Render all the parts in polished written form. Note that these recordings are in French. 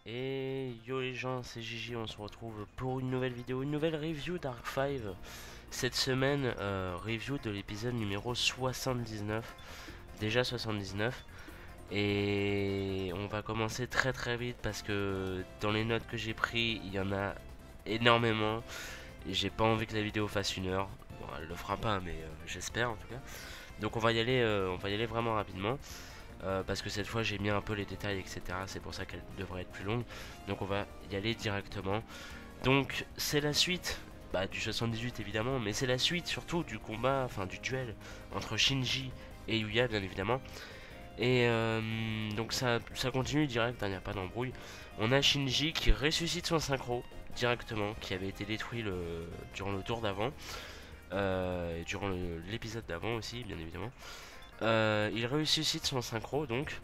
Et yo les gens, c'est Gigi, on se retrouve pour une nouvelle vidéo, une nouvelle review d'Arc 5. Cette semaine, review de l'épisode numéro 79, déjà 79. Et on va commencer très très vite parce que dans les notes que j'ai pris, il y en a énormément. Et j'ai pas envie que la vidéo fasse une heure. Bon, elle le fera pas, mais j'espère en tout cas. Donc on va y aller vraiment rapidement. Parce que cette fois j'ai mis un peu les détails, etc. C'est pour ça qu'elle devrait être plus longue. Donc on va y aller directement. Donc c'est la suite du 78 évidemment, mais c'est la suite surtout du combat, enfin du duel entre Shinji et Yuya bien évidemment. Et donc ça continue direct, il n'y a pas d'embrouille. On a Shinji qui ressuscite son synchro directement, qui avait été détruit durant le tour d'avant. Et durant l'épisode d'avant aussi bien évidemment. Il ressuscite son synchro donc.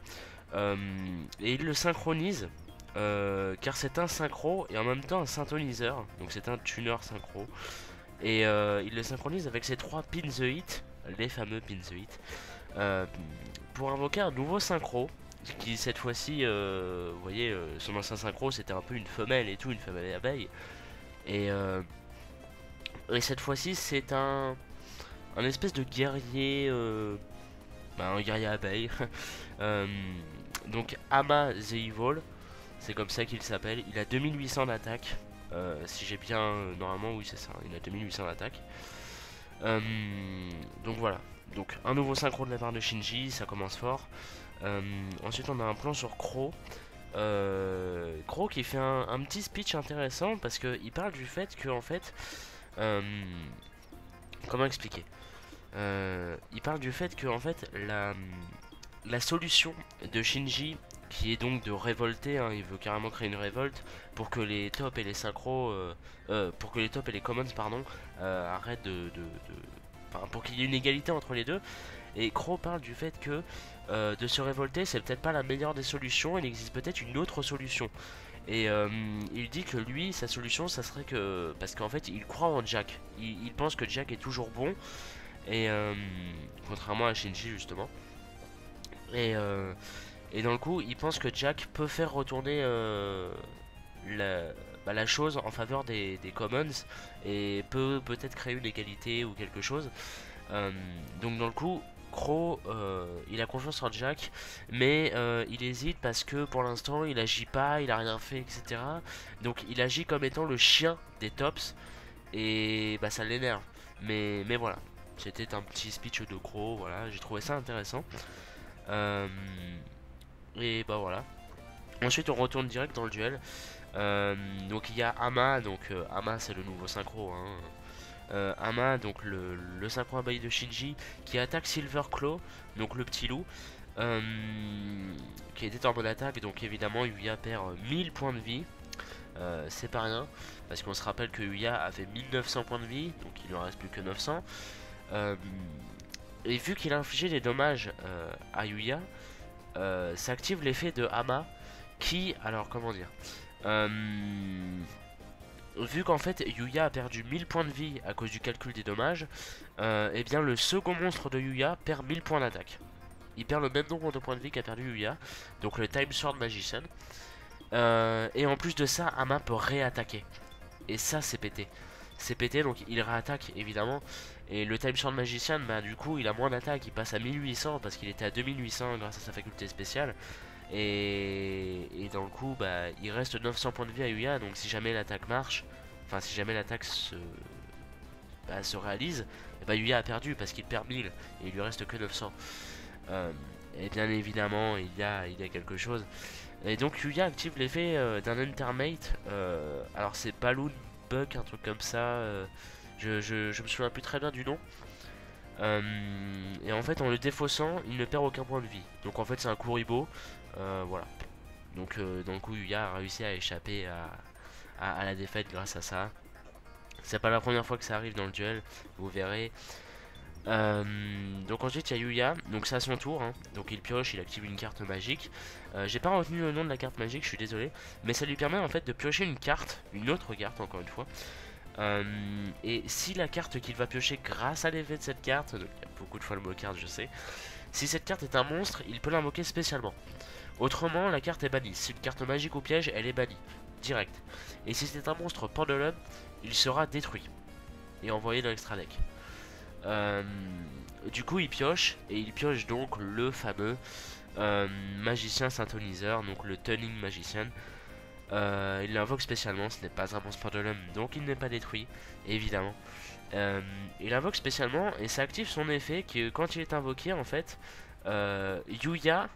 Et il le synchronise car c'est un synchro et en même temps un synthoniseur. Donc c'est un tuner synchro. Et il le synchronise avec ses trois pin the hit, les fameux pin the hit, pour invoquer un nouveau synchro. Qui cette fois-ci, vous voyez, son ancien synchro c'était un peu une femelle et tout, une femelle abeille. Et, cette fois-ci c'est un espèce de guerrier, un guerrier abeille. Euh, donc Ama the Evil, c'est comme ça qu'il s'appelle. Il a 2800 d'attaque. Si j'ai bien. Normalement, oui, c'est ça. Il a 2800 d'attaque. Euh, donc voilà. Donc un nouveau synchro de la part de Shinji, ça commence fort. Ensuite, on a un plan sur Crow. Crow qui fait un petit speech intéressant parce qu'il parle du fait que, en fait. euh, comment expliquer Il parle du fait que, en fait, la solution de Shinji, qui est donc de révolter, hein, il veut carrément créer une révolte pour que les tops et les synchros, pour que les tops et les commons, pardon, arrêtent enfin, pour qu'il y ait une égalité entre les deux. Et Crow parle du fait que de se révolter, c'est peut-être pas la meilleure des solutions, il existe peut-être une autre solution. Et il dit que lui, sa solution, ça serait que. Parce qu'en fait, il croit en Jack. Il pense que Jack est toujours bon. Et contrairement à Shinji, justement. Et, dans le coup, il pense que Jack peut faire retourner la chose en faveur des Commons et peut peut-être créer une égalité ou quelque chose. Donc dans le coup, Crow, il a confiance en Jack, mais il hésite parce que pour l'instant il agit pas, il a rien fait, etc. Donc il agit comme étant le chien des Tops et bah ça l'énerve. Mais voilà, c'était un petit speech de Crow, voilà, j'ai trouvé ça intéressant. Euh, et bah voilà. Ensuite on retourne direct dans le duel. Donc il y a Ama, donc Ama c'est le nouveau synchro, hein. Ama, donc le synchro abeille de Shinji, qui attaque Silver Claw, donc le petit loup, qui était en mode attaque, donc évidemment Yuya perd 1000 points de vie. C'est pas rien, parce qu'on se rappelle que Yuya avait 1900 points de vie, donc il ne reste plus que 900. Et vu qu'il a infligé des dommages à Yuya, ça active l'effet de Ama, qui, alors comment dire, vu qu'en fait Yuya a perdu 1000 points de vie à cause du calcul des dommages, et bien le second monstre de Yuya perd 1000 points d'attaque. Il perd le même nombre de points de vie qu'a perdu Yuya, donc le Time Sword Magician. Et en plus de ça, Ama peut réattaquer. Et ça c'est pété. C'est pété, donc il réattaque évidemment. Et le Time Sword Magician, bah du coup il a moins d'attaque, il passe à 1800 parce qu'il était à 2800 grâce à sa faculté spéciale. Et dans le coup, bah, il reste 900 points de vie à Yuya, donc si jamais l'attaque marche, enfin si jamais l'attaque se réalise, et bah, Yuya a perdu parce qu'il perd 1000 et il lui reste que 900. Et bien évidemment, il y a quelque chose. Et donc Yuya active l'effet d'un Entermate. Alors c'est Balloon Bug, un truc comme ça. Je me souviens plus très bien du nom. Et en fait, en le défaussant, il ne perd aucun point de vie. Donc en fait, c'est un Kuribo. Voilà. Donc dans le coup, Yuya a réussi à échapper à la défaite grâce à ça. C'est pas la première fois que ça arrive dans le duel, vous verrez. Donc ensuite il y a Yuya, donc c'est à son tour, hein. Donc il pioche, il active une carte magique. J'ai pas retenu le nom de la carte magique, je suis désolé, mais ça lui permet en fait de piocher une carte, une autre carte encore une fois. Et si la carte qu'il va piocher grâce à l'effet de cette carte, donc il y a beaucoup de fois le mot carte je sais, si cette carte est un monstre, il peut l'invoquer spécialement. Autrement, la carte est bannie. Si une carte magique ou piège, elle est bannie. Direct. Et si c'est un monstre pendulum, il sera détruit. Et envoyé dans l'extra deck. Du coup, il pioche. Et il pioche donc le fameux magicien synthoniseur. Donc le Tuning Magician. Il l'invoque spécialement. Ce n'est pas un monstre pendulum. Donc il n'est pas détruit. Évidemment. Il invoque spécialement. Et ça active son effet. Que quand il est invoqué, en fait, Yuya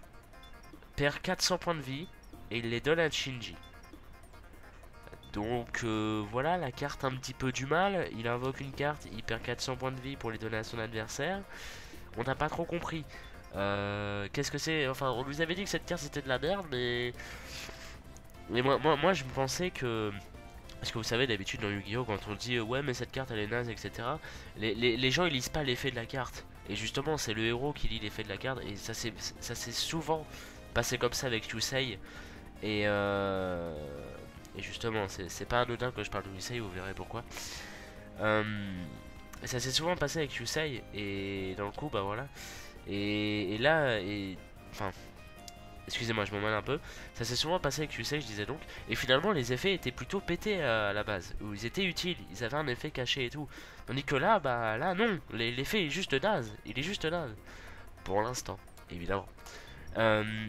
perd 400 points de vie. Et il les donne à Shinji. Donc voilà, la carte un petit peu du mal. Il invoque une carte, il perd 400 points de vie pour les donner à son adversaire. On n'a pas trop compris. Qu'est-ce que c'est? Enfin, on nous avait dit que cette carte c'était de la merde, mais moi je me pensais que... Parce que vous savez, d'habitude dans Yu-Gi-Oh, quand on dit ouais mais cette carte elle est naze, etc. Les gens ils lisent pas l'effet de la carte. Et justement c'est le héros qui lit l'effet de la carte. Et ça s'est souvent passé comme ça avec Yusei. Et justement, c'est pas anodin que je parle de Yusei, vous verrez pourquoi. Ça s'est souvent passé avec Yusei, et dans le coup, bah voilà. Et là, enfin, excusez-moi, je m'en mêle un peu. Ça s'est souvent passé avec Yusei, je disais donc. Et finalement, les effets étaient plutôt pétés à la base, où ils étaient utiles, ils avaient un effet caché et tout. Tandis que là, bah là, non, l'effet est juste naze, il est juste naze. Pour l'instant, évidemment.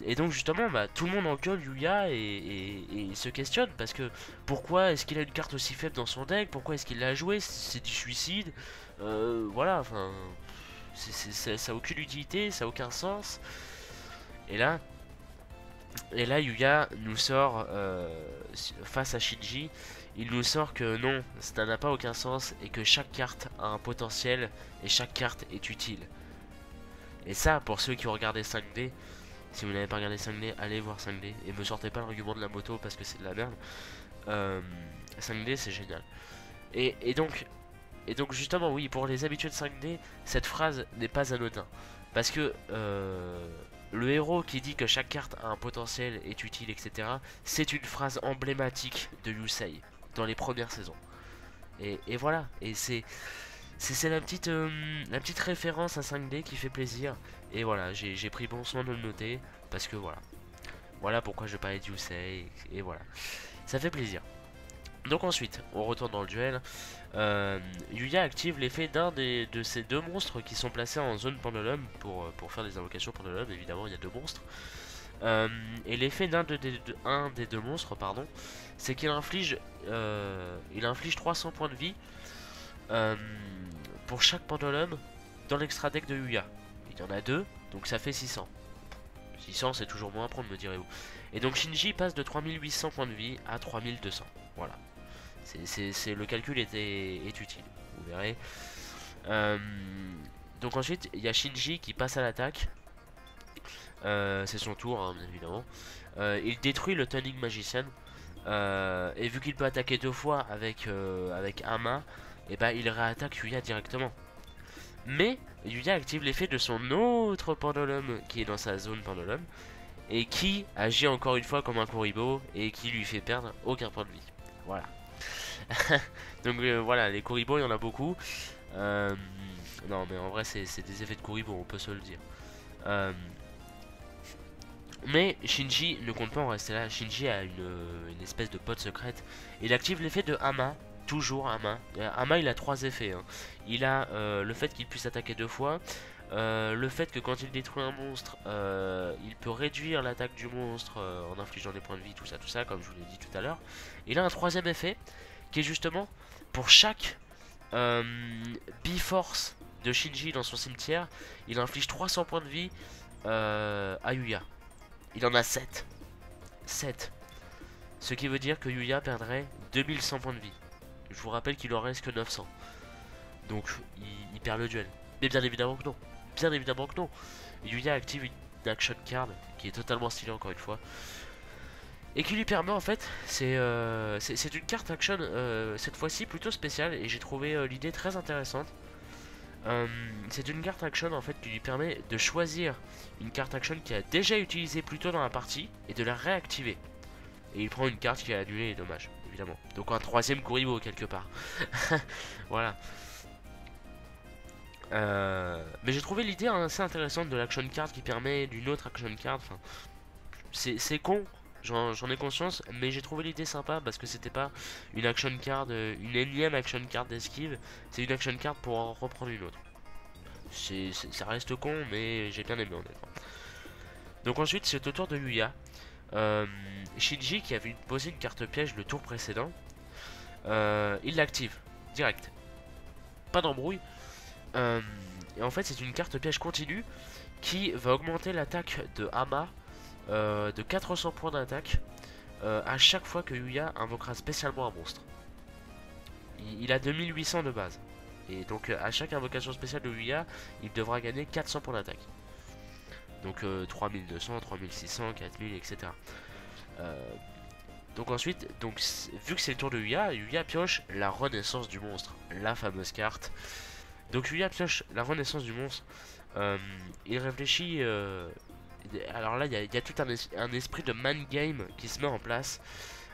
Et donc justement bah, tout le monde engueule Yuya et se questionne parce que pourquoi est-ce qu'il a une carte aussi faible dans son deck, pourquoi est-ce qu'il l'a joué, c'est du suicide, voilà, enfin ça a aucune utilité, ça a aucun sens. Et là Yuya nous sort face à Shinji, il nous sort que non, ça n'a pas aucun sens et que chaque carte a un potentiel et chaque carte est utile. Et ça, pour ceux qui ont regardé 5D, si vous n'avez pas regardé 5D, allez voir 5D. Et me sortez pas l'argument de la moto parce que c'est de la merde. 5D c'est génial. Et donc justement oui, pour les habitués de 5D, cette phrase n'est pas anodin. Parce que le héros qui dit que chaque carte a un potentiel, est utile, etc. C'est une phrase emblématique de Yusei dans les premières saisons. Et voilà, et c'est la petite référence à 5D qui fait plaisir. Et voilà, j'ai pris bon soin de le noter. Parce que voilà. Voilà pourquoi je parlais de Yusei. Et voilà. Ça fait plaisir. Donc ensuite, on retourne dans le duel. Yuya active l'effet d'un de ces deux monstres qui sont placés en zone pendulum. Pour faire des invocations pendulum, évidemment, il y a deux monstres. Et l'effet d'un des deux monstres, pardon, c'est qu'il inflige, il inflige 300 points de vie. Pour chaque pendulum dans l'extra deck de Yuya. Il y en a deux, donc ça fait 600. 600 c'est toujours moins à prendre, me direz-vous. Et donc Shinji passe de 3800 points de vie à 3200. Voilà. Le calcul est utile, vous verrez. Donc ensuite, il y a Shinji qui passe à l'attaque. C'est son tour, hein, bien évidemment. Il détruit le Tuning Magician. Et vu qu'il peut attaquer deux fois avec Ama, et bah il réattaque Yuya directement. Mais Yuya active l'effet de son autre pendulum qui est dans sa zone pendulum et qui agit encore une fois comme un Kuribo et qui lui fait perdre aucun point de vie. Voilà. Donc voilà, les Kuribo il y en a beaucoup. Non mais en vrai c'est des effets de Kuribo, on peut se le dire. Mais Shinji ne compte pas en rester là. Shinji a une espèce de pote secrète. Il active l'effet de Ama. Toujours Ama. Ama il a trois effets. Hein. Il a le fait qu'il puisse attaquer deux fois. Le fait que quand il détruit un monstre, il peut réduire l'attaque du monstre en infligeant des points de vie, tout ça, comme je vous l'ai dit tout à l'heure. Il a un troisième effet qui est justement pour chaque Biforce de Shinji dans son cimetière, il inflige 300 points de vie à Yuya. Il en a 7. 7. Ce qui veut dire que Yuya perdrait 2100 points de vie. Je vous rappelle qu'il en reste que 900. Donc il perd le duel. Mais bien évidemment que non. Bien évidemment que non. Yuya active une action card qui est totalement stylée encore une fois. Et qui lui permet en fait, c'est une carte action cette fois-ci plutôt spéciale. Et j'ai trouvé l'idée très intéressante. C'est une carte action en fait qui lui permet de choisir une carte action qui a déjà utilisé plus tôt dans la partie et de la réactiver. Et il prend une carte qui a annulé les dommages, évidemment. Donc un troisième Kuribo quelque part. Voilà. Mais j'ai trouvé l'idée assez intéressante de l'action card qui permet d'une autre action card. Enfin, c'est con, j'en ai conscience, mais j'ai trouvé l'idée sympa parce que c'était pas une action card, une énième action card d'esquive, c'est une action card pour en reprendre une autre. Ça reste con, mais j'ai bien aimé honnêtement. Donc ensuite, c'est au tour de Yuya. Shinji, qui avait posé une carte piège le tour précédent, il l'active direct. Pas d'embrouille. Et en fait, c'est une carte piège continue qui va augmenter l'attaque de Hama de 400 points d'attaque à chaque fois que Yuya invoquera spécialement un monstre. Il a 2800 de base. Et donc à chaque invocation spéciale de Yuya, il devra gagner 400 points d'attaque. Donc 3200, 3600, 4000, etc. Donc ensuite, vu que c'est le tour de Yuya, Yuya pioche la renaissance du monstre, la fameuse carte. Donc Yuya pioche la renaissance du monstre. Il réfléchit. Alors là, il y a tout un esprit de man game qui se met en place.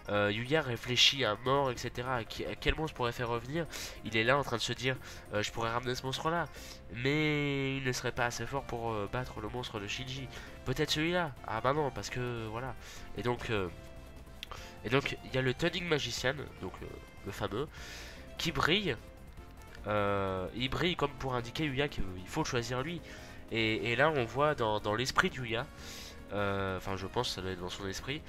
Yuya réfléchit à mort, etc. À quel monstre pourrait faire revenir. Il est là en train de se dire je pourrais ramener ce monstre là, mais il ne serait pas assez fort pour battre le monstre de Shinji. Peut-être celui-là. Ah bah non, parce que voilà. Et donc il y a le Turning Magician, donc le fameux, qui brille. Il brille comme pour indiquer Yuya qu'il faut choisir lui. Et là on voit dans l'esprit de Yuya, enfin je pense que ça doit être dans son esprit,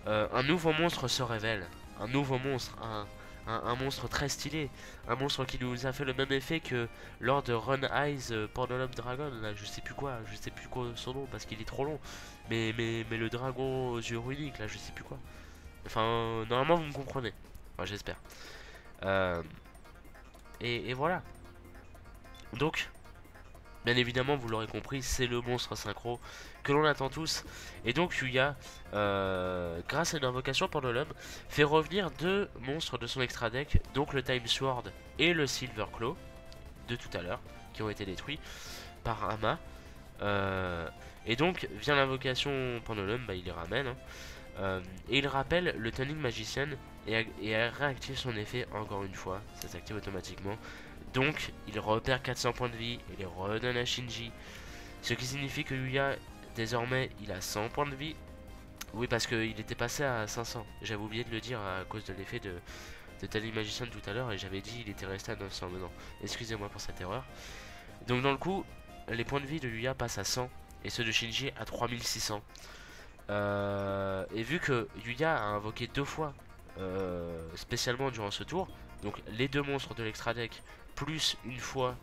un nouveau monstre se révèle. Un nouveau monstre, un monstre très stylé. Un monstre qui nous a fait le même effet que lors de Run Eyes Pendulum Dragon. Là, je sais plus quoi son nom parce qu'il est trop long. Mais le dragon aux yeux uniques, là, je sais plus quoi. Enfin, normalement vous me comprenez. Enfin, j'espère. Et voilà. Donc, bien évidemment, vous l'aurez compris, c'est le monstre synchro que l'on attend tous. Et donc Yuya, grâce à une invocation Pendulum, fait revenir deux monstres de son extra deck, donc le Time Sword et le Silver Claw, de tout à l'heure, qui ont été détruits par Hama. Et donc, vient l'invocation Pendulum, bah, il les ramène. Et il rappelle le Turning Magician et réactive son effet encore une fois, ça s'active automatiquement. Donc il repère 400 points de vie et les redonne à Shinji. Ce qui signifie que Yuya, désormais, il a 100 points de vie. Oui, parce qu'il était passé à 500. J'avais oublié de le dire à cause de l'effet de Turning Magician tout à l'heure. Et j'avais dit il était resté à 900 maintenant. Excusez-moi pour cette erreur. Donc dans le coup, les points de vie de Yuya passent à 100 et ceux de Shinji à 3600. Et vu que Yuya a invoqué deux fois spécialement durant ce tour, donc les deux monstres de l'extra deck plus une fois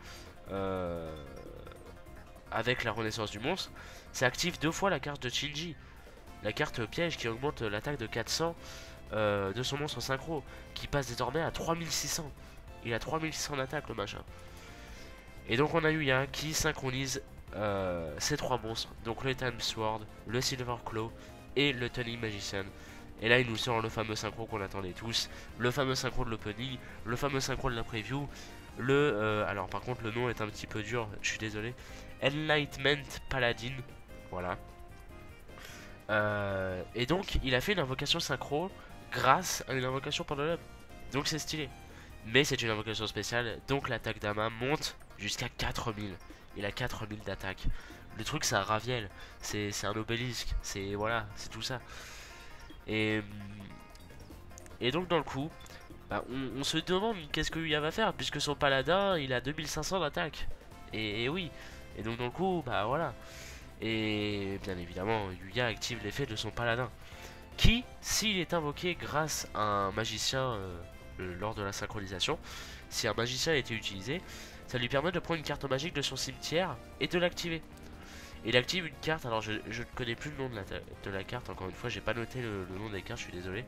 avec la renaissance du monstre, ça active deux fois la carte de Shinji, la carte piège qui augmente l'attaque de 400 de son monstre synchro, qui passe désormais à 3600. Il a 3600 d'attaque le machin. Et donc on a Yuya qui synchronise ces trois monstres, donc le Time Sword, le Silver Claw et le Turning Magician. Et là il nous sort le fameux synchro qu'on attendait tous, le fameux synchro de l'opening, le fameux synchro de la preview, alors par contre le nom est un petit peu dur, je suis désolé, Enlightenment Paladin, voilà. Et donc il a fait une invocation synchro grâce à une invocation Pendulum, donc c'est stylé. Mais c'est une invocation spéciale, donc l'attaque d'Hama monte jusqu'à 4000. Il a 4000 d'attaque. Le truc c'est un Raviel, c'est un obélisque, c'est voilà, c'est tout ça. Et donc dans le coup, bah, on se demande qu'est-ce que Yuya va faire, puisque son paladin il a 2500 d'attaque. Et oui, et donc dans le coup, bah voilà. Et bien évidemment, Yuya active l'effet de son paladin, qui, s'il est invoqué grâce à un magicien lors de la synchronisation, si un magicien a été utilisé, ça lui permet de prendre une carte magique de son cimetière et de l'activer. Il active une carte, alors je ne connais plus le nom de la carte, encore une fois, j'ai pas noté le nom des cartes, je suis désolé.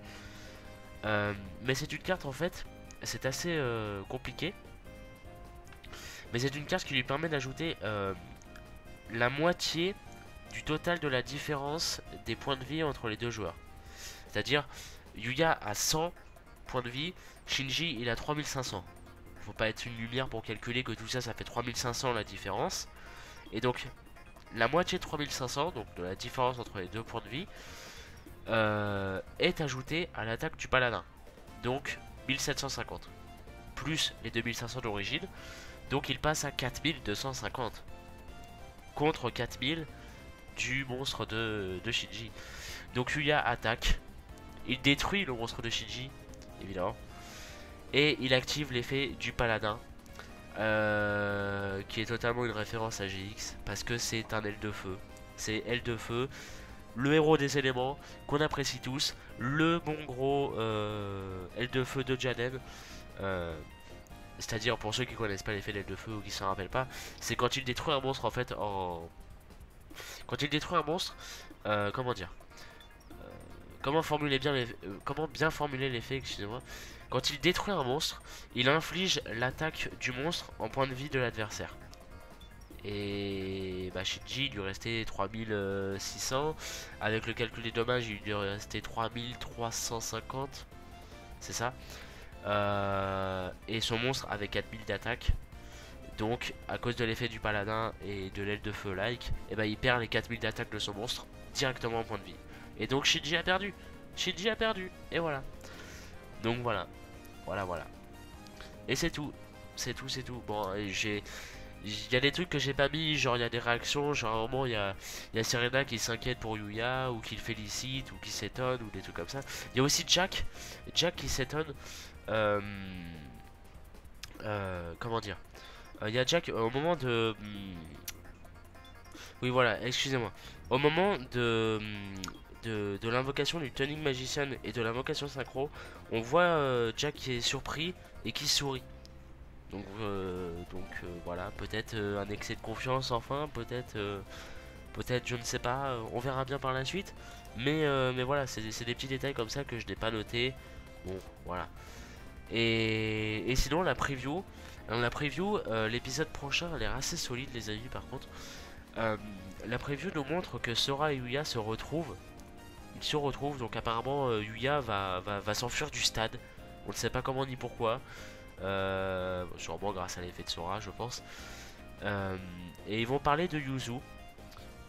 Mais c'est une carte en fait, c'est assez compliqué. Mais c'est une carte qui lui permet d'ajouter la moitié du total de la différence des points de vie entre les deux joueurs. C'est-à-dire, Yuya a 100 points de vie, Shinji il a 3500. Faut pas être une lumière pour calculer que tout ça, ça fait 3500 la différence. Et donc, la moitié de 3500, donc de la différence entre les deux points de vie, est ajoutée à l'attaque du paladin. Donc, 1750. Plus les 2500 d'origine. Donc, il passe à 4250. Contre 4000 du monstre de Shinji. Donc Yuya attaque, il détruit le monstre de Shinji, évidemment, et il active l'effet du paladin, qui est totalement une référence à GX, parce que c'est un aile de feu. C'est aile de feu, le héros des éléments, qu'on apprécie tous, le bon gros aile de feu de Jaden. C'est-à-dire, pour ceux qui connaissent pas l'effet d'aile de feu ou qui s'en rappellent pas, c'est quand il détruit un monstre en fait en... Quand il détruit un monstre, comment dire, comment formuler bien comment bien formuler l'effet, excusez-moi. Quand il détruit un monstre, il inflige l'attaque du monstre en point de vie de l'adversaire. Et bah Shinji il lui restait 3600. Avec le calcul des dommages, il lui restait 3350. C'est ça. Et son monstre avait 4000 d'attaque. Donc à cause de l'effet du paladin et de l'aile de feu like, et bah il perd les 4000 d'attaque de son monstre directement en point de vie. Et donc Shinji a perdu. Shinji a perdu. Et voilà. Donc voilà. Voilà. Et c'est tout. C'est tout. Bon, il y a des trucs que j'ai pas mis, genre il y a des réactions, genre vraiment il y a Serena qui s'inquiète pour Yuya, ou qui le félicite, ou qui s'étonne, ou des trucs comme ça. Il y a aussi Jack qui s'étonne. Comment dire, il y a Jack au moment de... Oui voilà, excusez-moi. Au moment de l'invocation du Turning Magician et de l'invocation synchro, on voit Jack qui est surpris et qui sourit. Donc voilà, peut-être un excès de confiance enfin, peut-être je ne sais pas, on verra bien par la suite. Mais voilà, c'est des petits détails comme ça que je n'ai pas noté. Bon, voilà. Et sinon la preview, l'épisode prochain a l'air assez solide les amis par contre. La preview nous montre que Sora et Yuya se retrouvent. Ils se retrouvent, donc apparemment Yuya va s'enfuir du stade. On ne sait pas comment ni pourquoi. Sûrement grâce à l'effet de Sora je pense. Et ils vont parler de Yuzu.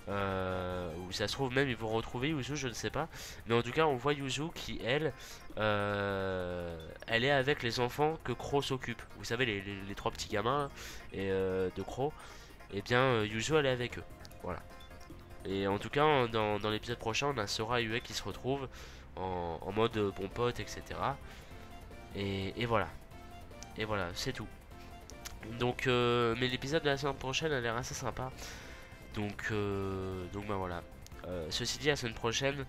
Ou ça se trouve même ils vont retrouver Yuzu, je ne sais pas. Mais en tout cas on voit Yuzu qui elle elle est avec les enfants que Crow s'occupe. Vous savez les trois petits gamins là, et de Crow. Et bien Yuzu elle est avec eux. Voilà. Et en tout cas dans l'épisode prochain on a Sora et Yuya qui se retrouvent en mode bon pote etc. Et voilà. Et voilà c'est tout. Donc mais l'épisode de la semaine prochaine a l'air assez sympa. Donc bah voilà. Ceci dit, la semaine prochaine,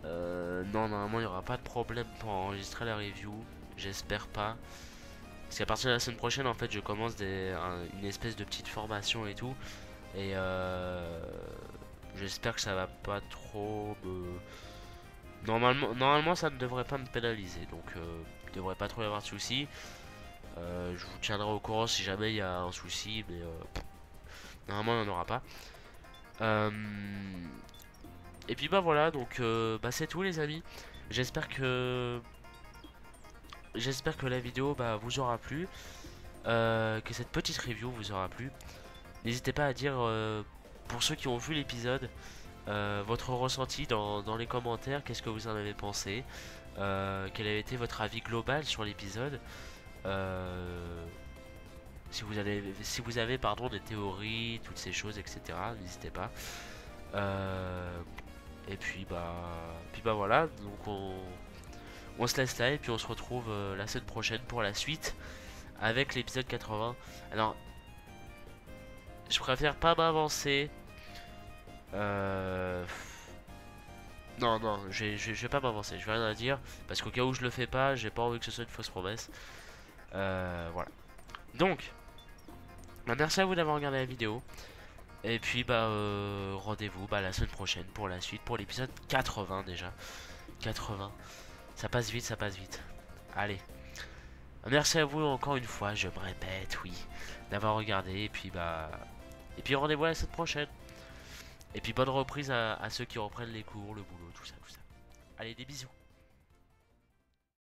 non, normalement il n'y aura pas de problème pour enregistrer la review. J'espère pas. Parce qu'à partir de la semaine prochaine, en fait, je commence une espèce de petite formation et tout. Et j'espère que ça va pas trop me... Normalement, ça ne devrait pas me pénaliser. Donc, il devrait pas trop y avoir de soucis. Je vous tiendrai au courant si jamais il y a un souci. Mais normalement, il n'y en aura pas. Et puis bah voilà, donc bah c'est tout les amis. J'espère que la vidéo bah, vous aura plu, que cette petite review vous aura plu. N'hésitez pas à dire pour ceux qui ont vu l'épisode votre ressenti dans les commentaires. Qu'est-ce que vous en avez pensé, quel a été votre avis global sur l'épisode, si vous avez pardon des théories, toutes ces choses etc. N'hésitez pas. Et puis bah voilà, donc on se laisse là et puis on se retrouve la semaine prochaine pour la suite avec l'épisode 80. Alors je préfère pas m'avancer. Non, je vais pas m'avancer, je vais rien à dire parce qu'au cas où je le fais pas, j'ai pas envie que ce soit une fausse promesse. Voilà. Donc bah, merci à vous d'avoir regardé la vidéo. Et puis bah rendez-vous bah, la semaine prochaine pour la suite, pour l'épisode 80 déjà. 80. Ça passe vite. Allez. Merci à vous encore une fois, je me répète, oui, d'avoir regardé. Et puis bah. Et puis rendez-vous la semaine prochaine. Et puis bonne reprise à ceux qui reprennent les cours, le boulot, tout ça. Allez, des bisous.